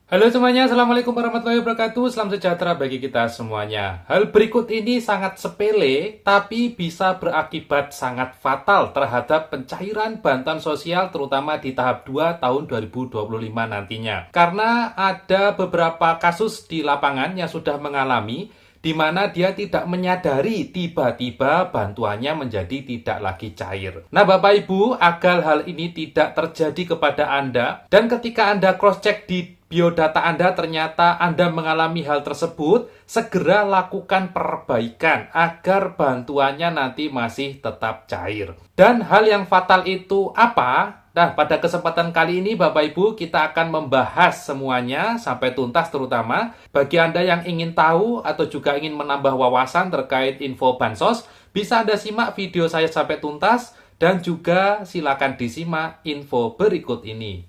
Halo semuanya, Assalamualaikum warahmatullahi wabarakatuh. Salam sejahtera bagi kita semuanya. Hal berikut ini sangat sepele, tapi bisa berakibat sangat fatal terhadap pencairan bantuan sosial terutama di tahap 2 tahun 2025 nantinya. Karena ada beberapa kasus di lapangan yang sudah mengalami di mana dia tidak menyadari tiba-tiba bantuannya menjadi tidak lagi cair. Nah, Bapak Ibu, agar hal ini tidak terjadi kepada Anda, dan ketika Anda cross-check di biodata Anda ternyata Anda mengalami hal tersebut, segera lakukan perbaikan agar bantuannya nanti masih tetap cair. Dan hal yang fatal itu apa? Nah, pada kesempatan kali ini Bapak Ibu kita akan membahas semuanya sampai tuntas, terutama bagi Anda yang ingin tahu atau juga ingin menambah wawasan terkait info bansos, bisa Anda simak video saya sampai tuntas dan juga silakan disimak info berikut ini.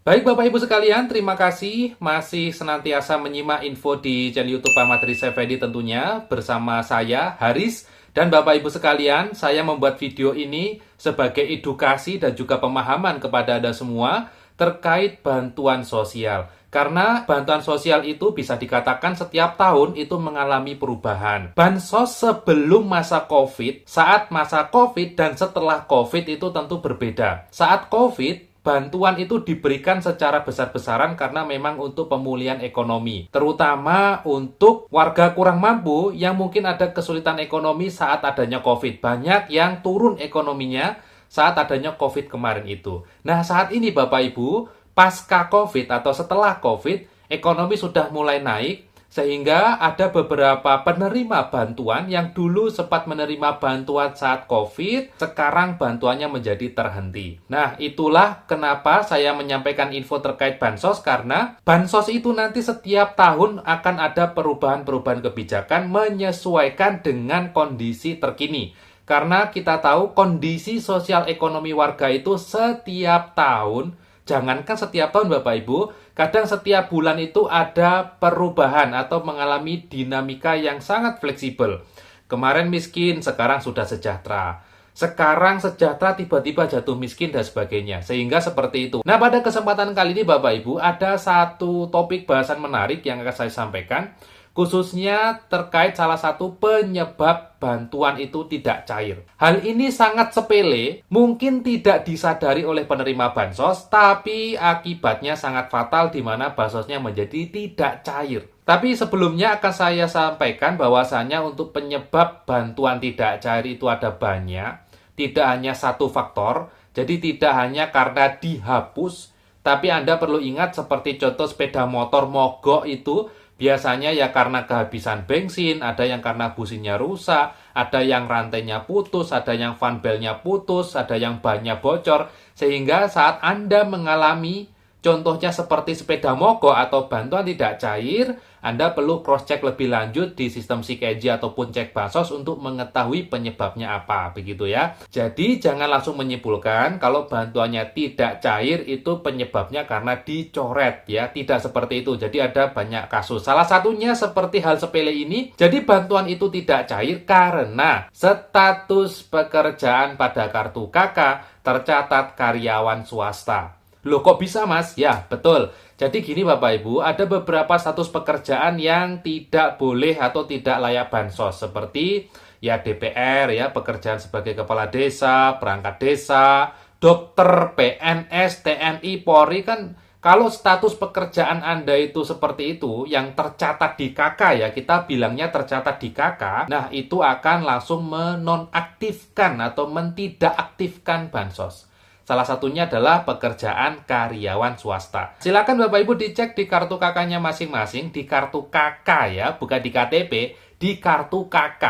Baik Bapak Ibu sekalian, terima kasih masih senantiasa menyimak info di channel YouTube Pak Matris Effendi tentunya bersama saya Haris. Dan Bapak Ibu sekalian, saya membuat video ini sebagai edukasi dan juga pemahaman kepada Anda semua terkait bantuan sosial. Karena bantuan sosial itu bisa dikatakan setiap tahun itu mengalami perubahan. Bansos sebelum masa COVID, saat masa COVID, dan setelah COVID itu tentu berbeda. Saat COVID, bantuan itu diberikan secara besar-besaran karena memang untuk pemulihan ekonomi. Terutama untuk warga kurang mampu yang mungkin ada kesulitan ekonomi saat adanya COVID. Banyak yang turun ekonominya saat adanya COVID kemarin itu. Nah, saat ini Bapak Ibu, pasca COVID atau setelah COVID, ekonomi sudah mulai naik. Sehingga ada beberapa penerima bantuan yang dulu sempat menerima bantuan saat COVID, sekarang bantuannya menjadi terhenti. Nah, itulah kenapa saya menyampaikan info terkait bansos, karena bansos itu nanti setiap tahun akan ada perubahan-perubahan kebijakan menyesuaikan dengan kondisi terkini. Karena kita tahu kondisi sosial ekonomi warga itu setiap tahun, jangankan setiap tahun Bapak Ibu, kadang setiap bulan itu ada perubahan atau mengalami dinamika yang sangat fleksibel. Kemarin miskin, sekarang sudah sejahtera. Sekarang sejahtera tiba-tiba jatuh miskin dan sebagainya. Sehingga seperti itu. Nah, pada kesempatan kali ini Bapak Ibu, ada satu topik bahasan menarik yang akan saya sampaikan. Khususnya terkait salah satu penyebab bantuan itu tidak cair. Hal ini sangat sepele, mungkin tidak disadari oleh penerima bansos, tapi akibatnya sangat fatal di mana bansosnya menjadi tidak cair. Tapi sebelumnya akan saya sampaikan bahwasannya untuk penyebab bantuan tidak cair itu ada banyak, tidak hanya satu faktor, jadi tidak hanya karena dihapus, tapi Anda perlu ingat seperti contoh sepeda motor mogok itu, biasanya ya karena kehabisan bensin, ada yang karena businya rusak, ada yang rantainya putus, ada yang fan belnya putus, ada yang bannya bocor. Sehingga saat Anda mengalami contohnya seperti sepeda mogok atau bantuan tidak cair, Anda perlu cross-check lebih lanjut di sistem SIKEJI ataupun cek bansos untuk mengetahui penyebabnya apa, begitu ya. Jadi jangan langsung menyimpulkan kalau bantuannya tidak cair itu penyebabnya karena dicoret ya, tidak seperti itu. Jadi ada banyak kasus. Salah satunya seperti hal sepele ini, jadi bantuan itu tidak cair karena status pekerjaan pada kartu KK tercatat karyawan swasta. Loh kok bisa Mas? Ya betul. Jadi gini Bapak Ibu, ada beberapa status pekerjaan yang tidak boleh atau tidak layak bansos. Seperti ya DPR, ya pekerjaan sebagai kepala desa, perangkat desa, dokter, PNS, TNI, Polri. Kan kalau status pekerjaan Anda itu seperti itu, yang tercatat di KK ya, kita bilangnya tercatat di KK, nah itu akan langsung menonaktifkan atau mentidakaktifkan bansos. Salah satunya adalah pekerjaan karyawan swasta. Silakan Bapak Ibu dicek di kartu KK-nya masing-masing, di kartu KK ya, bukan di KTP, di kartu KK.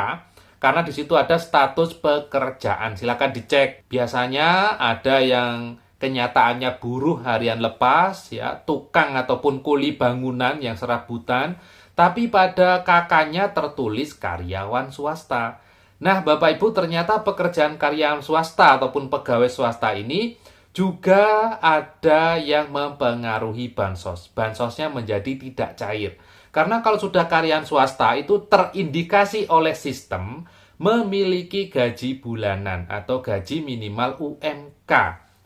Karena di situ ada status pekerjaan. Silakan dicek. Biasanya ada yang kenyataannya buruh harian lepas, ya, tukang ataupun kuli bangunan yang serabutan, tapi pada KK-nya tertulis karyawan swasta. Nah, Bapak Ibu, ternyata pekerjaan karyawan swasta ataupun pegawai swasta ini juga ada yang mempengaruhi bansos. Bansosnya menjadi tidak cair. Karena kalau sudah karyawan swasta itu terindikasi oleh sistem memiliki gaji bulanan atau gaji minimal UMK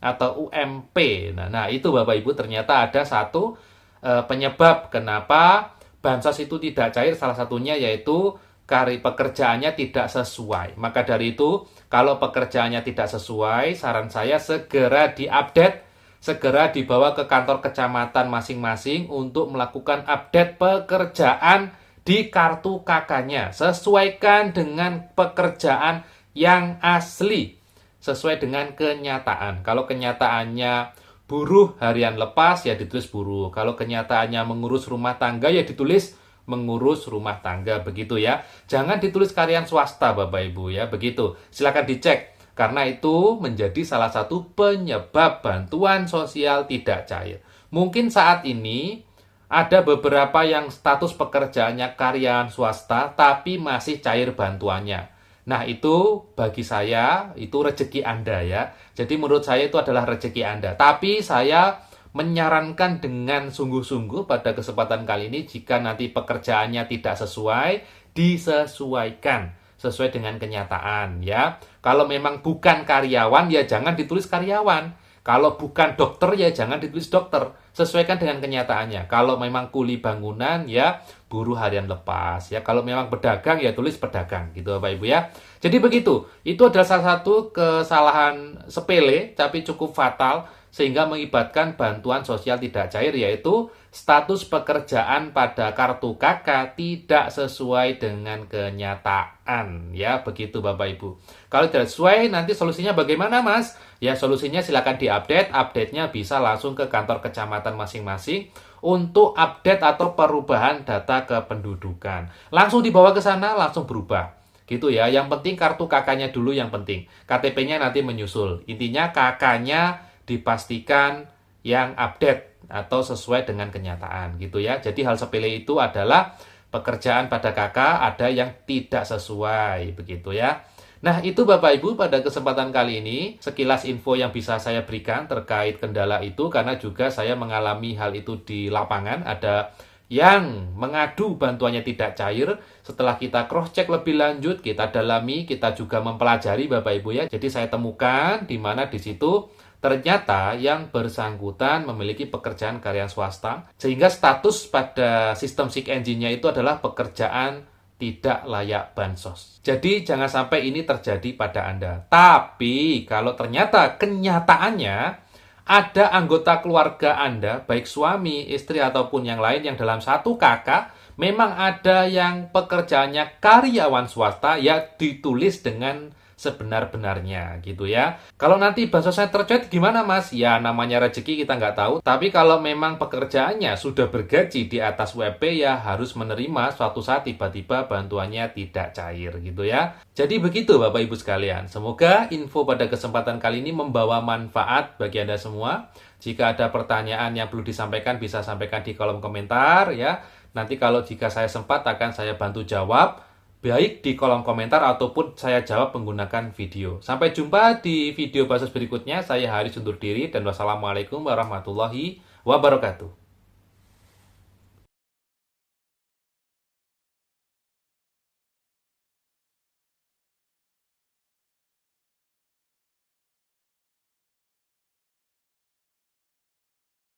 atau UMP. Nah, itu Bapak Ibu ternyata ada satu penyebab kenapa bansos itu tidak cair, salah satunya yaitu pekerjaannya tidak sesuai. Maka dari itu, kalau pekerjaannya tidak sesuai, saran saya segera diupdate, segera dibawa ke kantor kecamatan masing-masing untuk melakukan update pekerjaan di kartu KK-nya. Sesuaikan dengan pekerjaan yang asli, sesuai dengan kenyataan. Kalau kenyataannya buruh harian lepas, ya ditulis buruh. Kalau kenyataannya mengurus rumah tangga, ya ditulis mengurus rumah tangga, begitu ya. Jangan ditulis karyawan swasta, Bapak Ibu ya, begitu. Silakan dicek, karena itu menjadi salah satu penyebab bantuan sosial tidak cair. Mungkin saat ini ada beberapa yang status pekerjaannya karyawan swasta, tapi masih cair bantuannya. Nah, itu bagi saya, itu rezeki Anda ya. Jadi menurut saya itu adalah rezeki Anda. Tapi saya menyarankan dengan sungguh-sungguh pada kesempatan kali ini, jika nanti pekerjaannya tidak sesuai, disesuaikan sesuai dengan kenyataan ya. Kalau memang bukan karyawan, ya jangan ditulis karyawan. Kalau bukan dokter, ya jangan ditulis dokter. Sesuaikan dengan kenyataannya. Kalau memang kuli bangunan, ya buruh harian lepas. Ya, kalau memang pedagang, ya tulis pedagang, gitu Bapak Ibu ya. Jadi begitu. Itu adalah salah satu kesalahan sepele, tapi cukup fatal, sehingga mengibatkan bantuan sosial tidak cair, yaitu status pekerjaan pada kartu KK tidak sesuai dengan kenyataan. Ya, begitu Bapak Ibu. Kalau tidak sesuai, nanti solusinya bagaimana, Mas? Ya, solusinya silakan diupdate. Update-nya bisa langsung ke kantor kecamatan masing-masing untuk update atau perubahan data kependudukan. Langsung dibawa ke sana, langsung berubah. Gitu ya. Yang penting kartu KK-nya dulu yang penting. KTP-nya nanti menyusul. Intinya KK-nya dipastikan yang update atau sesuai dengan kenyataan gitu ya. Jadi hal sepele itu adalah pekerjaan pada KK ada yang tidak sesuai begitu ya. Nah, itu Bapak Ibu pada kesempatan kali ini sekilas info yang bisa saya berikan terkait kendala itu, karena juga saya mengalami hal itu di lapangan. Ada yang mengadu bantuannya tidak cair. Setelah kita cross check lebih lanjut, kita dalami, kita juga mempelajari Bapak Ibu ya. Jadi saya temukan di mana di situ ternyata yang bersangkutan memiliki pekerjaan karyawan swasta, sehingga status pada sistem seek engine-nya itu adalah pekerjaan tidak layak bansos. Jadi jangan sampai ini terjadi pada Anda. Tapi kalau ternyata kenyataannya ada anggota keluarga Anda, baik suami, istri, ataupun yang lain yang dalam satu kakak, memang ada yang pekerjaannya karyawan swasta, ya ditulis dengan sebenar-benarnya gitu ya. Kalau nanti bansosnya tercuit gimana Mas? Ya namanya rezeki kita nggak tahu. Tapi kalau memang pekerjaannya sudah bergaji di atas WP, ya harus menerima suatu saat tiba-tiba bantuannya tidak cair gitu ya. Jadi begitu Bapak Ibu sekalian. Semoga info pada kesempatan kali ini membawa manfaat bagi Anda semua. Jika ada pertanyaan yang perlu disampaikan, bisa sampaikan di kolom komentar ya. Nanti kalau jika saya sempat akan saya bantu jawab, baik di kolom komentar ataupun saya jawab menggunakan video. Sampai jumpa di video Bansos berikutnya. Saya Haris undur diri dan wassalamualaikum warahmatullahi wabarakatuh.